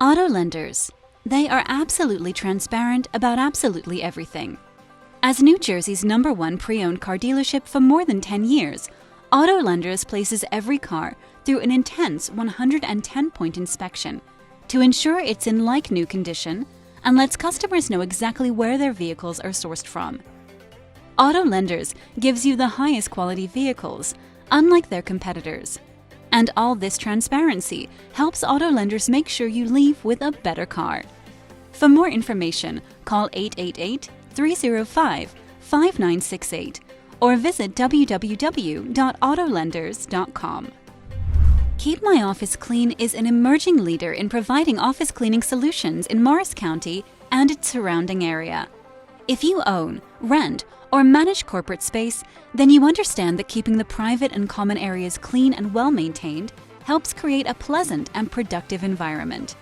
Auto lenders. They are absolutely transparent about absolutely everything. As New Jersey's #1 pre-owned car dealership for more than 10 years, Auto Lenders places every car through an intense 110-point inspection to ensure it's in like-new condition and lets customers know exactly where their vehicles are sourced from. Auto Lenders gives you the highest quality vehicles, unlike their competitors. And all this transparency helps Auto Lenders make sure you leave with a better car. For more information, call 888-305-5968 or visit www.autolenders.com. Keep My Office Clean is an emerging leader in providing office cleaning solutions in Morris County and its surrounding area. If you own, rent, or manage corporate space, then you understand that keeping the private and common areas clean and well-maintained helps create a pleasant and productive environment.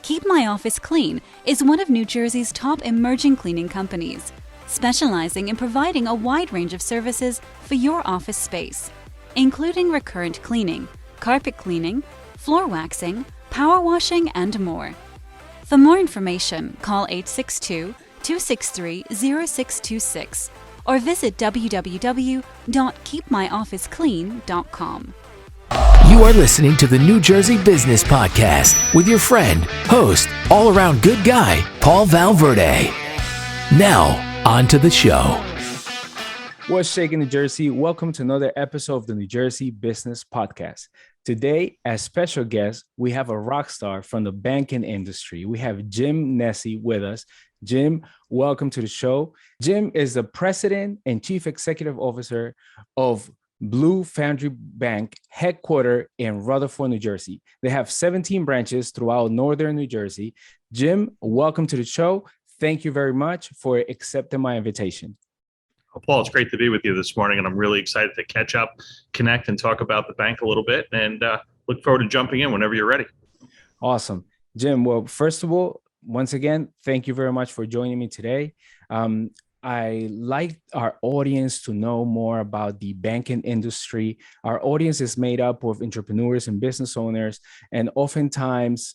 Keep My Office Clean is one of New Jersey's top emerging cleaning companies, specializing in providing a wide range of services for your office space, including recurrent cleaning, carpet cleaning, floor waxing, power washing, and more. For more information, call 862-263-0626 or visit www.keepmyofficeclean.com. You are listening to the New Jersey Business Podcast with your friend, host, all-around good guy, Paul Valverde. Now, on to the show. What's shaking New Jersey? Welcome to another episode of the New Jersey Business Podcast. Today, as special guest, we have a rock star from the banking industry. We have Jim Nesci with us. Jim, welcome to the show. Jim is the president and chief executive officer of Foundry Bank, headquartered in Rutherford, New Jersey. They have 17 branches throughout northern New Jersey. Jim, welcome to the show. Thank you very much for accepting my invitation. Well, Paul, it's great to be with you this morning, and I'm really excited to catch up, connect, and talk about the bank a little bit, and look forward to jumping in whenever you're ready. Awesome. Jim, well, first of all, once again, thank you very much for joining me today. I like our audience to know more about the banking industry. Our audience is made up of entrepreneurs and business owners, and oftentimes,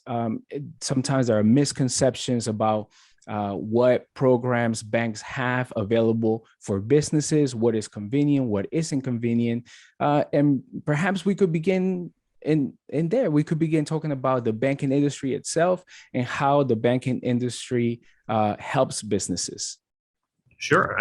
sometimes there are misconceptions about what programs banks have available for businesses, what is convenient, what isn't convenient, and perhaps we could begin in there. We could begin talking about the banking industry itself and how the banking industry helps businesses. Sure.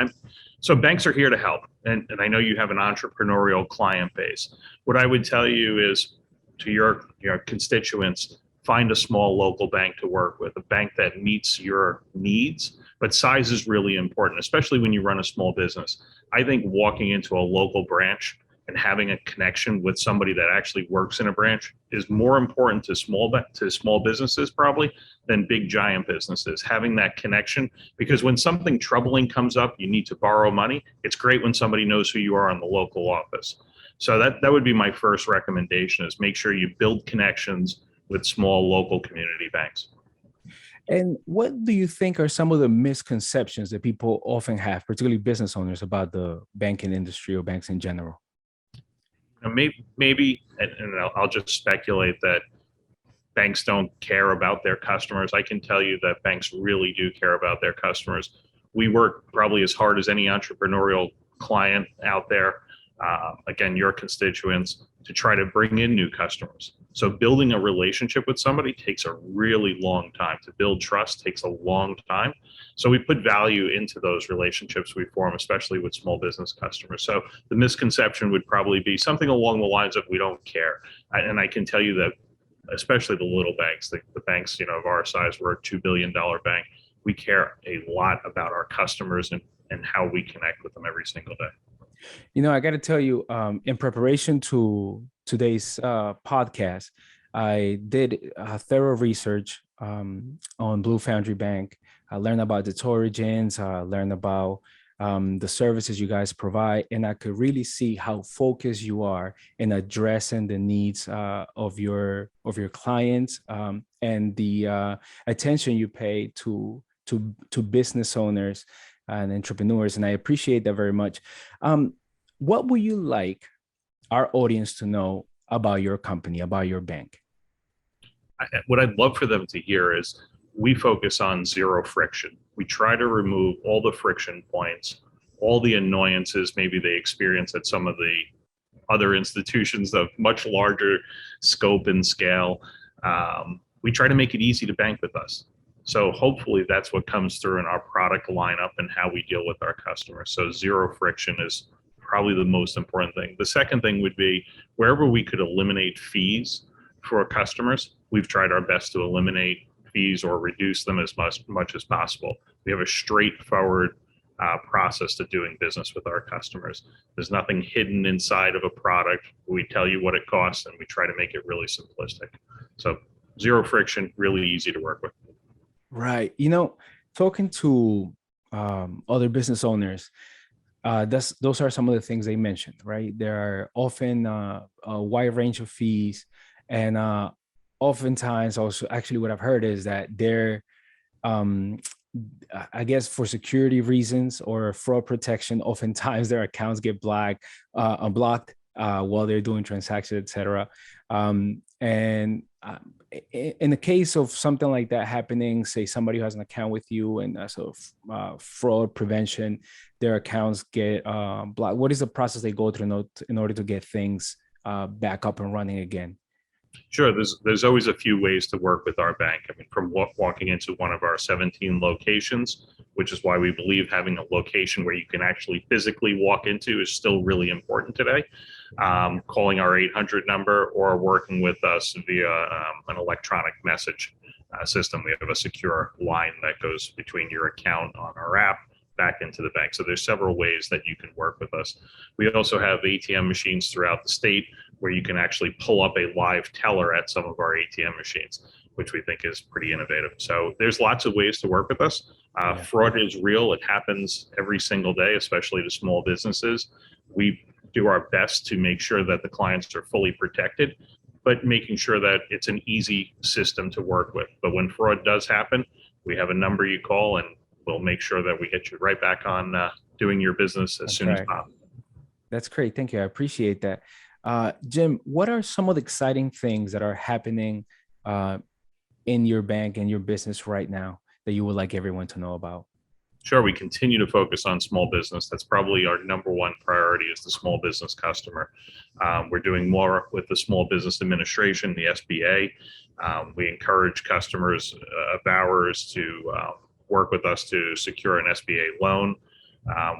So banks are here to help, and I know you have an entrepreneurial client base. What I would tell you is to your constituents, find a small local bank to work with, a bank that meets your needs, but size is really important, especially when you run a small business. I think walking into a local branch and having a connection with somebody that actually works in a branch is more important to small businesses probably than big giant businesses. Having that connection, because when something troubling comes up, you need to borrow money. It's great when somebody knows who you are in the local office. So that would be my first recommendation: is make sure you build connections with small local community banks. And what do you think are some of the misconceptions that people often have, particularly business owners, about the banking industry or banks in general? Maybe, and I'll just speculate that banks don't care about their customers. I can tell you that banks really do care about their customers. We work probably as hard as any entrepreneurial client out there, again, your constituents, to try to bring in new customers. So building a relationship with somebody takes a really long time. To build trust takes a long time. So we put value into those relationships we form, especially with small business customers. So the misconception would probably be something along the lines of we don't care. And I can tell you that, especially the little banks, the banks, of our size, we're a $2 billion bank. We care a lot about our customers and how we connect with them every single day. I got to tell you, in preparation to today's podcast, I did thorough research on Foundry Bank. I learned about its origins, learned about the services you guys provide, and I could really see how focused you are in addressing the needs of your clients, and the attention you pay to business owners and entrepreneurs. And I appreciate that very much. What would you like our audience to know about your company, about your bank? what I'd love for them to hear is we focus on zero friction. We try to remove all the friction points, all the annoyances maybe they experience at some of the other institutions of much larger scope and scale. We try to make it easy to bank with us. So hopefully that's what comes through in our product lineup and how we deal with our customers. So zero friction is probably the most important thing. The second thing would be wherever we could eliminate fees for our customers, we've tried our best to eliminate fees or reduce them as much as possible. We have a straightforward process to doing business with our customers. There's nothing hidden inside of a product. We tell you what it costs and we try to make it really simplistic. So zero friction, really easy to work with. Right. Talking to other business owners, those are some of the things they mentioned, right? There are often a wide range of fees, and oftentimes also actually what I've heard is that they're I guess for security reasons or fraud protection, oftentimes their accounts get blocked while they're doing transactions, etc. And in the case of something like that happening, say somebody who has an account with you and sort of fraud prevention, their accounts get blocked. What is the process they go through in order to get things back up and running again? Sure. There's always a few ways to work with our bank. I mean, from walking into one of our 17 locations, which is why we believe having a location where you can actually physically walk into is still really important today. Calling our 800 number or working with us via an electronic message system. We have a secure line that goes between your account on our app back into the bank. So there's several ways that you can work with us. We also have ATM machines throughout the state where you can actually pull up a live teller at some of our ATM machines, which we think is pretty innovative. So there's lots of ways to work with us. Fraud is real. It happens every single day, especially to small businesses. We do our best to make sure that the clients are fully protected, but making sure that it's an easy system to work with. But when fraud does happen, we have a number you call and we'll make sure that we get you right back on doing your business as soon as possible. That's great. Thank you. I appreciate that. Jim, what are some of the exciting things that are happening in your bank and your business right now that you would like everyone to know about? Sure. We continue to focus on small business. That's probably our number one priority is the small business customer. We're doing more with the Small Business Administration, the SBA. We encourage customers of ours to work with us to secure an SBA loan.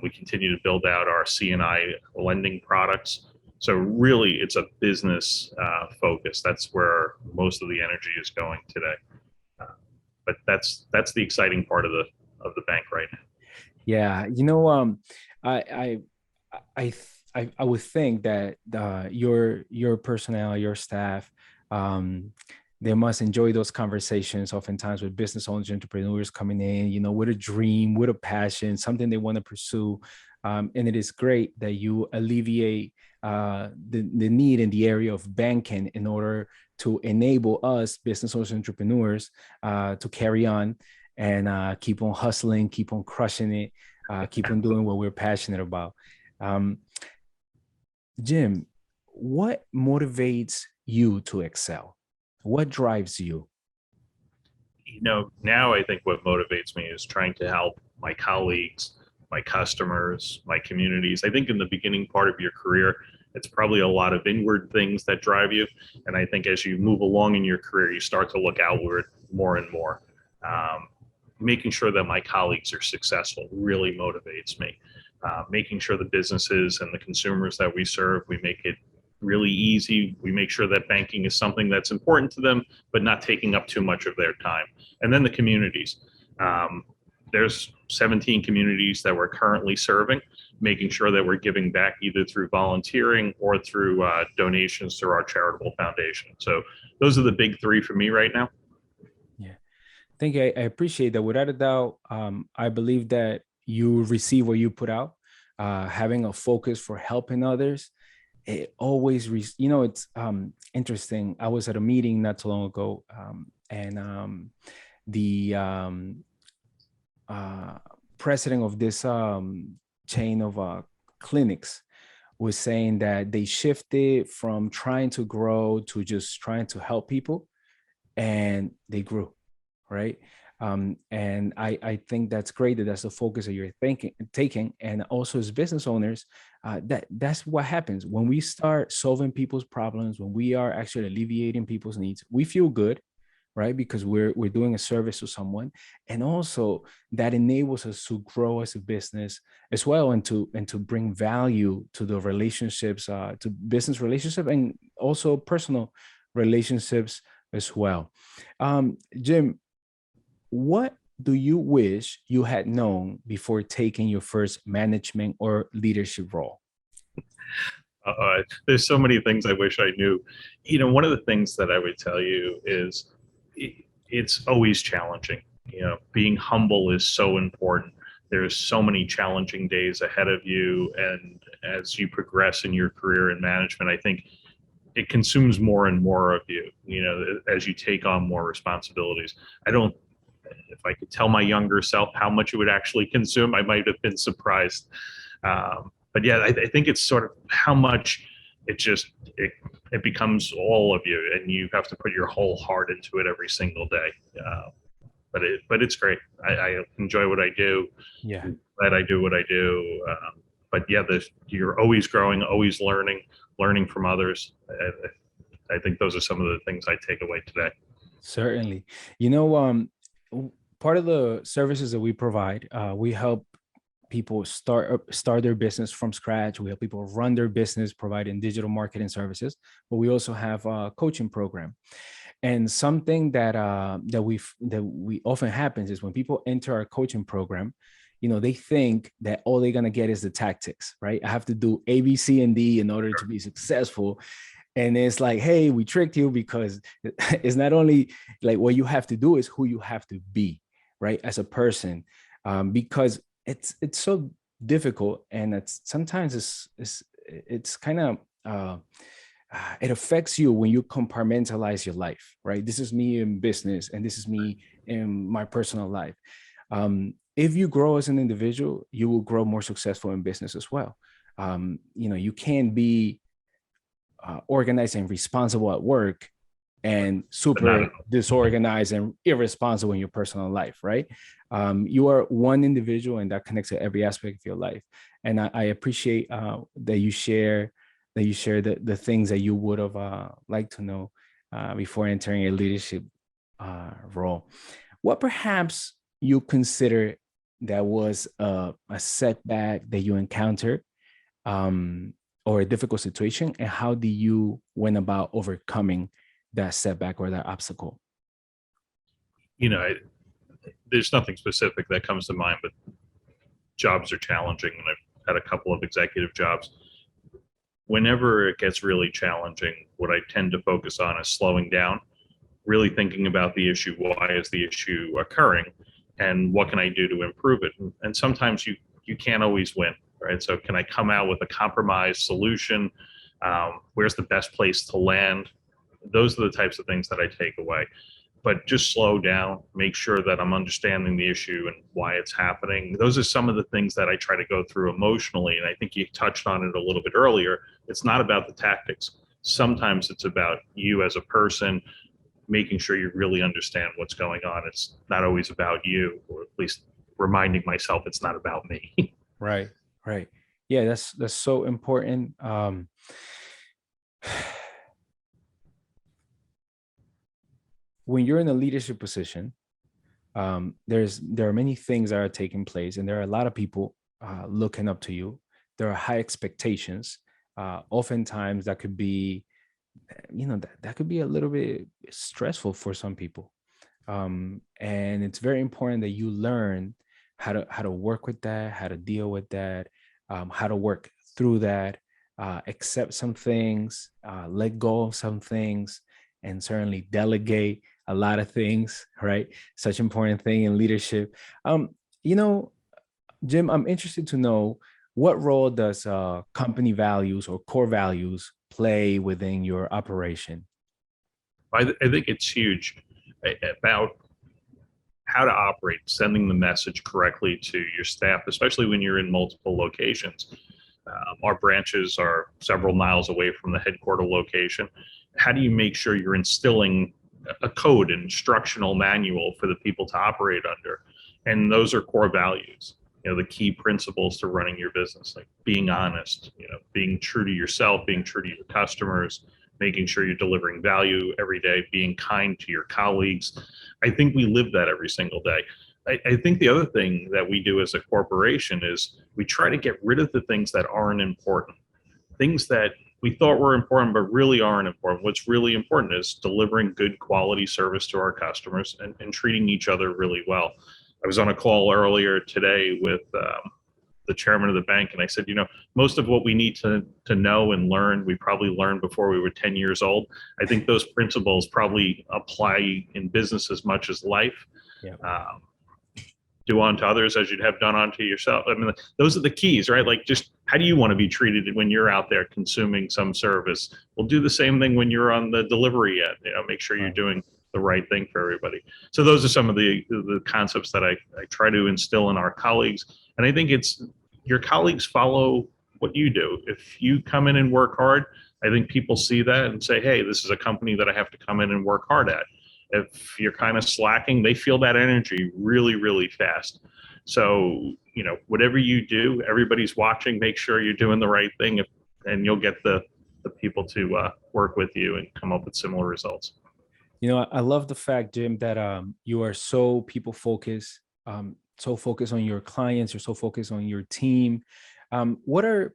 We continue to build out our C&I lending products. So really, it's a business focus. That's where most of the energy is going today. But that's the exciting part of the bank right now. Yeah, I would think that your personnel, your staff, they must enjoy those conversations oftentimes with business owners, entrepreneurs coming in, with a dream, with a passion, something they want to pursue. And it is great that you alleviate the need in the area of banking in order to enable us business owners, entrepreneurs to carry on and keep on hustling, keep on crushing it, keep on doing what we're passionate about. Jim, what motivates you to excel? What drives you? Now I think what motivates me is trying to help my colleagues, my customers, my communities. I think in the beginning part of your career, it's probably a lot of inward things that drive you. And I think as you move along in your career, you start to look outward more and more. Making sure that my colleagues are successful really motivates me. Making sure the businesses and the consumers that we serve, we make it really easy. We make sure that banking is something that's important to them, but not taking up too much of their time. And then the communities. There's 17 communities that we're currently serving, making sure that we're giving back either through volunteering or through donations through our charitable foundation. So those are the big three for me right now. Yeah, thank you. I appreciate that. Without a doubt, I believe that you receive what you put out. Having a focus for helping others, it always, it's interesting. I was at a meeting not too long ago, and the president of this chain of clinics was saying that they shifted from trying to grow to just trying to help people. and they grew, right? And I think that's great that that's the focus that you're taking. And also as business owners, that's what happens when we start solving people's problems, when we are actually alleviating people's needs, we feel good, right? Because we're doing a service to someone, and also that enables us to grow as a business as well, and to bring value to the relationships, to business relationship, and also personal relationships as well. Jim, what do you wish you had known before taking your first management or leadership role? There's so many things I wish I knew. One of the things that I would tell you is it's always challenging. Being humble is so important. There's so many challenging days ahead of you. And as you progress in your career in management, I think it consumes more and more of you, as you take on more responsibilities. If I could tell my younger self how much it would actually consume, I might have been surprised. But yeah, I think it's sort of how much it becomes all of you, and you have to put your whole heart into it every single day. But it's great. I enjoy what I do. Yeah. I'm glad I do what I do. But yeah, you're always growing, always learning from others. I think those are some of the things I take away today. Certainly. Part of the services that we provide, we help people start their business from scratch. We help people run their business, providing digital marketing services, but we also have a coaching program. And something that we often happens is when people enter our coaching program, they think that all they're going to get is the tactics, right? I have to do A, B, C, and D in order to be successful. And it's like, hey, we tricked you, because it's not only like what you have to do, is who you have to be, right, as a person, because it's so difficult, and sometimes it's kind of it affects you when you compartmentalize your life, right? This is me in business, and this is me in my personal life. If you grow as an individual, you will grow more successful in business as well. You can't be organized and responsible at work and super disorganized and irresponsible in your personal life, right? You are one individual, and that connects to every aspect of your life. And I appreciate that you share the things that you would have liked to know before entering a leadership role. What perhaps you consider that was a setback that you encountered, or a difficult situation, and how do you went about overcoming that setback or that obstacle? There's nothing specific that comes to mind, but jobs are challenging, and I've had a couple of executive jobs. Whenever it gets really challenging, what I tend to focus on is slowing down, really thinking about the issue. Why is the issue occurring, and what can I do to improve it? And sometimes you can't always win, right? So can I come out with a compromise solution? Where's the best place to land? Those are the types of things that I take away. But just slow down, make sure that I'm understanding the issue and why it's happening. Those are some of the things that I try to go through emotionally. And I think you touched on it a little bit earlier. It's not about the tactics. Sometimes it's about you as a person, making sure you really understand what's going on. It's not always about you, or at least reminding myself it's not about me. Right. Yeah, that's so important. When you're in a leadership position, there are many things that are taking place, and there are a lot of people looking up to you. There are high expectations. Oftentimes that could be, that could be a little bit stressful for some people. And it's very important that you learn how to work with that, how to deal with that, how to work through that, accept some things, let go of some things, and certainly delegate a lot of things, right? Such an important thing in leadership. Jim, I'm interested to know, what role does company values or core values play within your operation? I think it's huge about how to operate, sending the message correctly to your staff, especially when you're in multiple locations. Our branches are several miles away from the headquarter location. How do you make sure you're instilling a code, an instructional manual for the people to operate under. And those are core values, the key principles to running your business, like being honest, being true to yourself, being true to your customers, making sure you're delivering value every day, being kind to your colleagues. I think we live that every single day. I think the other thing that we do as a corporation is we try to get rid of the things that aren't important, things that we thought were important but really aren't important. What's really important is delivering good quality service to our customers and treating each other really well. I was on a call earlier today with the chairman of the bank, and I said, most of what we need to know and learn, we probably learned before we were 10 years old. I think those principles probably apply in business as much as life. Yeah. Do unto others as you'd have done unto yourself. I mean, those are the keys, right? Like, just how do you want to be treated when you're out there consuming some service? We'll do the same thing when you're on the delivery end. Make sure you're doing the right thing for everybody. So those are some of the concepts that I try to instill in our colleagues. And I think it's your colleagues follow what you do. If you come in and work hard, I think people see that and say, hey, this is a company that I have to come in and work hard at. If you're kind of slacking, they feel that energy really, really fast. So, whatever you do, everybody's watching, make sure you're doing the right thing, and you'll get the people to work with you and come up with similar results. I love the fact, Jim, that you are so people focused, so focused on your clients, you're so focused on your team. What are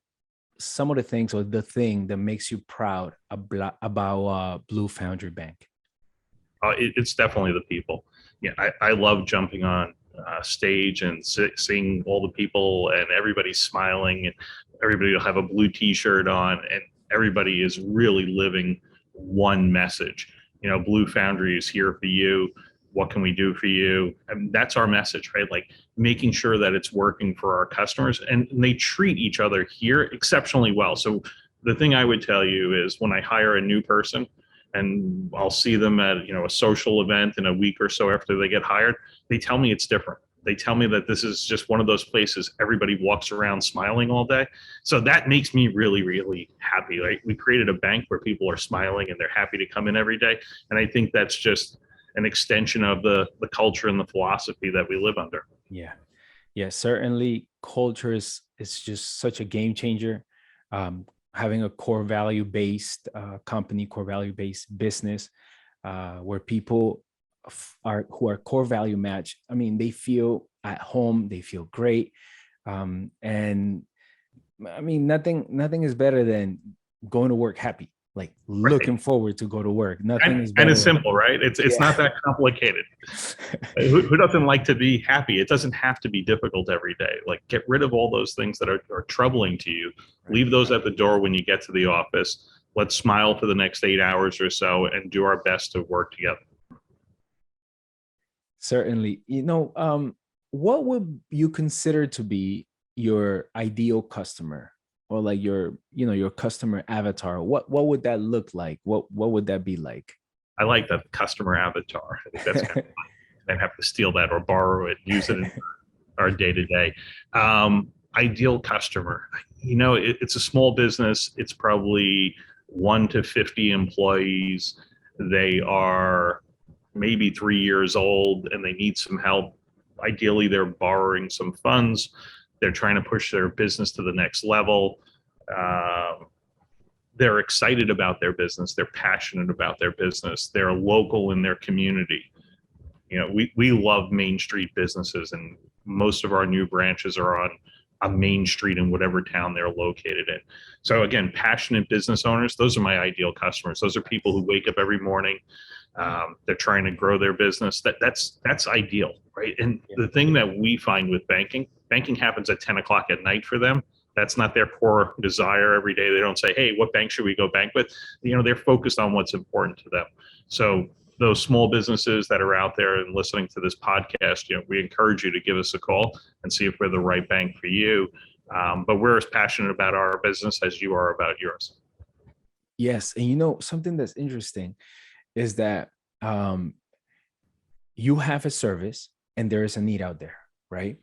some of the things, or the thing that makes you proud about Blue Foundry Bank? It's definitely the people. I love jumping on stage and seeing all the people, and everybody's smiling, and everybody will have a blue T-shirt on, and everybody is really living one message. Blue Foundry is here for you. What can we do for you? And that's our message, right? Like, making sure that it's working for our customers, and they treat each other here exceptionally well. So the thing I would tell you is, when I hire a new person, and I'll see them at a social event in a week or so after they get hired, they tell me it's different. They tell me that this is just one of those places everybody walks around smiling all day. So that makes me really, really happy. Right? We created a bank where people are smiling and they're happy to come in every day. And I think that's just an extension of the culture and the philosophy that we live under. Yeah, certainly culture is just such a game changer. Having a core value based company, core value based business, where people who are core value matched. I mean, they feel at home, they feel great, and I mean, nothing is better than going to work happy, like looking forward to go to work. Nothing is better. And it's simple, right? It's not that complicated. Who doesn't like to be happy? It doesn't have to be difficult every day. Like, get rid of all those things that are troubling to you. Leave those at the door when you get to the office. Let's smile for the next 8 hours or so and do our best to work together. Certainly. What would you consider to be your ideal customer, or like your customer avatar? What would that look like? What would that be like? I like that, customer avatar. I think that's kind of fun. I have to steal that or borrow it, use it in our day-to-day. Ideal customer. It's a small business. It's probably 1 to 50 employees. They are maybe 3 years old and they need some help. Ideally, they're borrowing some funds. They're trying to push their business to the next level. They're excited about their business. They're passionate about their business. They're local in their community. We love Main Street businesses, and most of our new branches are on a main street in whatever town they're located in. So again, passionate business owners, those are my ideal customers. Those are people who wake up every morning. They're trying to grow their business. That's ideal, right? And the thing that we find with banking happens at 10 o'clock at night for them. That's not their core desire every day. They don't say, hey, what bank should we go bank with? They're focused on what's important to them. So those small businesses that are out there and listening to this podcast, we encourage you to give us a call and see if we're the right bank for you. But we're as passionate about our business as you are about yours. Yes. And something that's interesting is that you have a service and there is a need out there, right?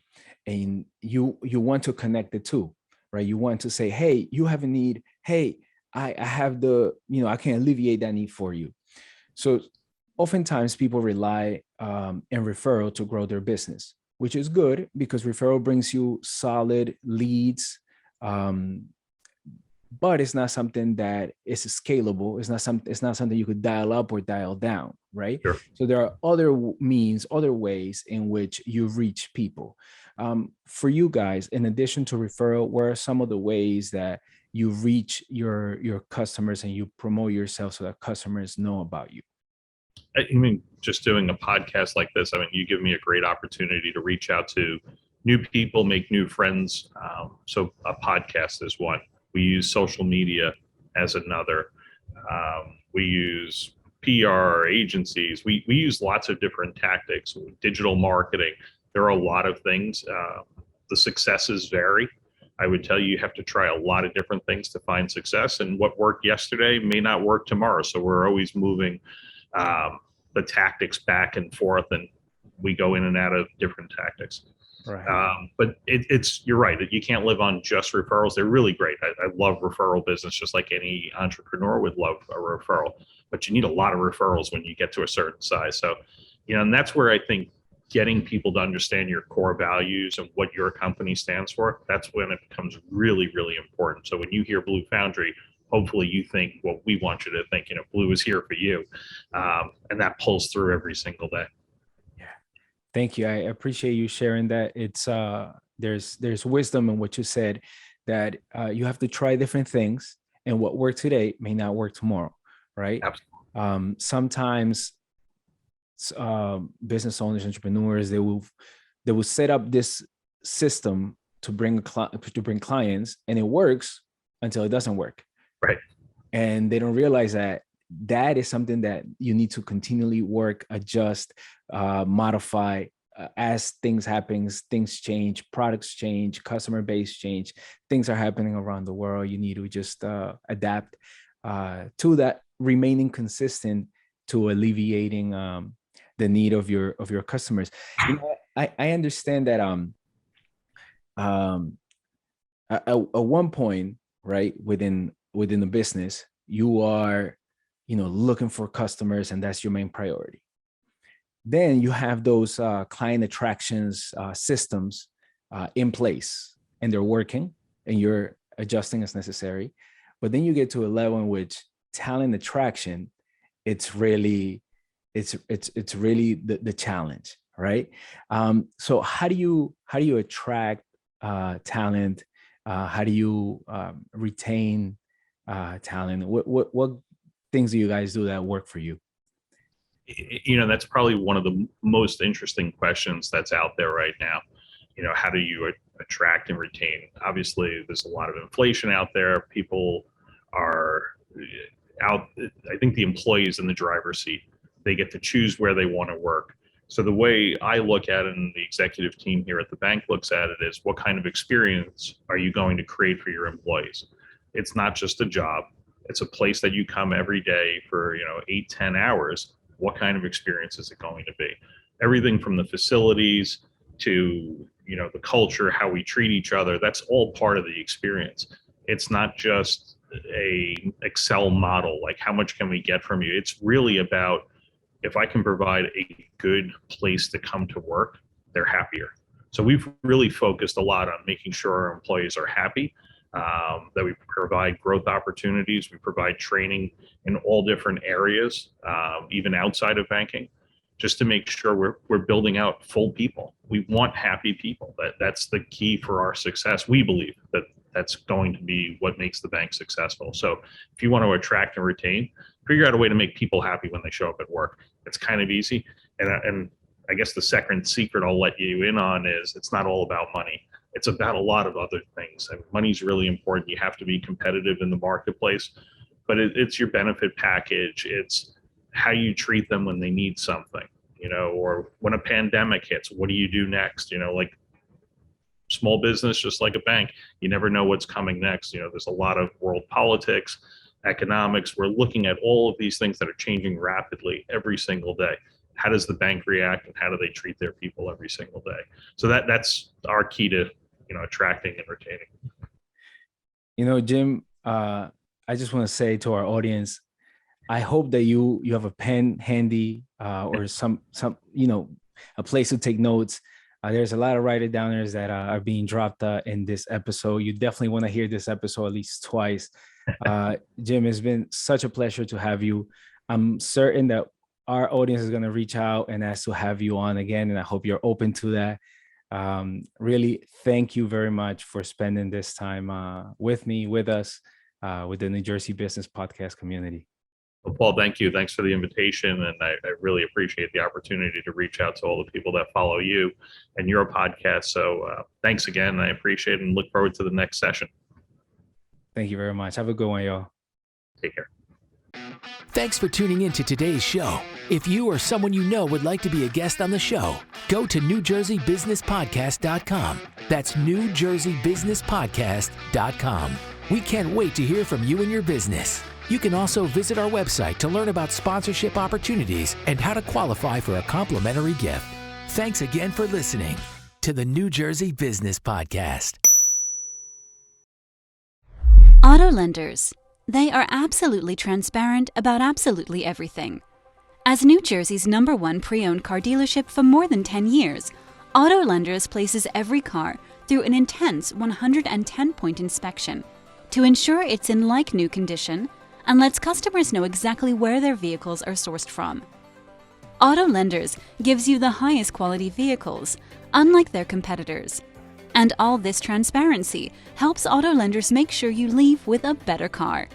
And you want to connect the two, right? You want to say, hey, you have a need. Hey, I have I can alleviate that need for you. So oftentimes people rely in referral to grow their business, which is good because referral brings you solid leads. But it's not something that is scalable. It's not something you could dial up or dial down, right? Sure. So there are other means, other ways in which you reach people. For you guys, in addition to referral, what are some of the ways that you reach your customers and you promote yourself so that customers know about you? I mean, just doing a podcast like this, I mean, you give me a great opportunity to reach out to new people, make new friends. So a podcast is one. We use social media as another. We use PR agencies. We use lots of different tactics, digital marketing. There are a lot of things. The successes vary. I would tell you, you have to try a lot of different things to find success, and what worked yesterday may not work tomorrow. So we're always moving the tactics back and forth, and we go in and out of different tactics. Right. But you're right. You can't live on just referrals. They're really great. I love referral business, just like any entrepreneur would love a referral. But you need a lot of referrals when you get to a certain size. So, and that's where I think getting people to understand your core values and what your company stands for, that's when it becomes really, really important. So when you hear Blue Foundry, hopefully you think what we want you to think. Blue is here for you, and that pulls through every single day. Thank you. I appreciate you sharing that. It's there's wisdom in what you said, that you have to try different things, and what worked today may not work tomorrow, right? Absolutely. Sometimes business owners, entrepreneurs, they will set up this system to bring clients, and it works until it doesn't work, right? And they don't realize that is something that you need to continually work, adjust, modify as things happen. Things change, products change, customer base change, things are happening around the world. You need to just adapt to that, remaining consistent to alleviating the need of your customers. I understand that at one point, right, within the business, you are looking for customers, and that's your main priority. Then you have those client attractions systems in place, and they're working, and you're adjusting as necessary. But then you get to a level in which talent attraction, it's really the challenge, right? So how do you attract talent? How do you retain talent? What things do you guys do that work for you? That's probably one of the most interesting questions that's out there right now. How do you attract and retain? Obviously, there's a lot of inflation out there. People are out. I think the employees in the driver's seat, they get to choose where they want to work. So the way I look at it, and the executive team here at the bank looks at it, is what kind of experience are you going to create for your employees? It's not just a job. It's a place that you come every day for 8-10 hours. What kind of experience is it going to be? Everything from the facilities to the culture, how we treat each other, that's all part of the experience. It's not just a Excel model, like how much can we get from you? It's really about, if I can provide a good place to come to work, they're happier. So we've really focused a lot on making sure our employees are happy, that we provide growth opportunities. We provide training in all different areas, even outside of banking, just to make sure we're building out full people. We want happy people. That's the key for our success. We believe that that's going to be what makes the bank successful. So if you want to attract and retain, figure out a way to make people happy when they show up at work. It's kind of easy. And I guess the second secret I'll let you in on is, it's not all about money. It's about a lot of other things. I mean, money's really important. You have to be competitive in the marketplace, but it's your benefit package. It's how you treat them when they need something, or when a pandemic hits, what do you do next? Like small business, just like a bank, you never know what's coming next. There's a lot of world politics, economics. We're looking at all of these things that are changing rapidly every single day. How does the bank react, and how do they treat their people every single day? So that's our key to attracting and retaining. Jim, I just want to say to our audience, I hope that you have a pen handy or some a place to take notes. There's a lot of writer downers that are being dropped in this episode. You definitely want to hear this episode at least twice. Jim, it's been such a pleasure to have you. I'm certain that our audience is going to reach out and ask to have you on again, and I hope you're open to that. Really, thank you very much for spending this time with me, with us, with the New Jersey Business Podcast community. Well, Paul, thank you. Thanks for the invitation. And I really appreciate the opportunity to reach out to all the people that follow you and your podcast. So thanks again. I appreciate it and look forward to the next session. Thank you very much. Have a good one, y'all. Take care. Thanks for tuning in to today's show. If you or someone you know would like to be a guest on the show, go to NewJerseyBusinessPodcast.com. That's NewJerseyBusinessPodcast.com. We can't wait to hear from you and your business. You can also visit our website to learn about sponsorship opportunities and how to qualify for a complimentary gift. Thanks again for listening to the New Jersey Business Podcast. Auto lenders. They are absolutely transparent about absolutely everything. As New Jersey's #1 pre-owned car dealership for more than 10 years, Auto Lenders places every car through an intense 110-point inspection to ensure it's in like-new condition and lets customers know exactly where their vehicles are sourced from. Auto Lenders gives you the highest quality vehicles, unlike their competitors. And all this transparency helps Auto Lenders make sure you leave with a better car.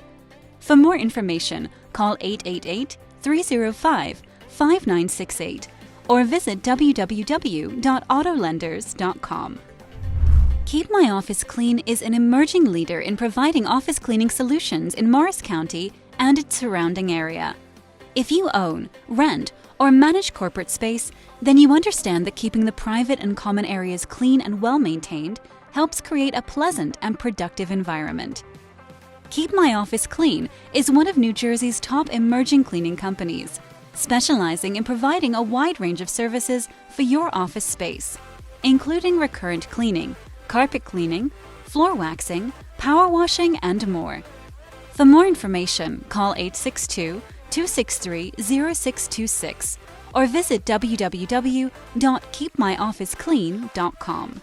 For more information, call 888-305-5968 or visit www.autolenders.com. Keep My Office Clean is an emerging leader in providing office cleaning solutions in Morris County and its surrounding area. If you own, rent, or manage corporate space, then you understand that keeping the private and common areas clean and well-maintained helps create a pleasant and productive environment. Keep My Office Clean is one of New Jersey's top emerging cleaning companies, specializing in providing a wide range of services for your office space, including recurrent cleaning, carpet cleaning, floor waxing, power washing, and more. For more information, call 862-263-0626 or visit www.keepmyofficeclean.com.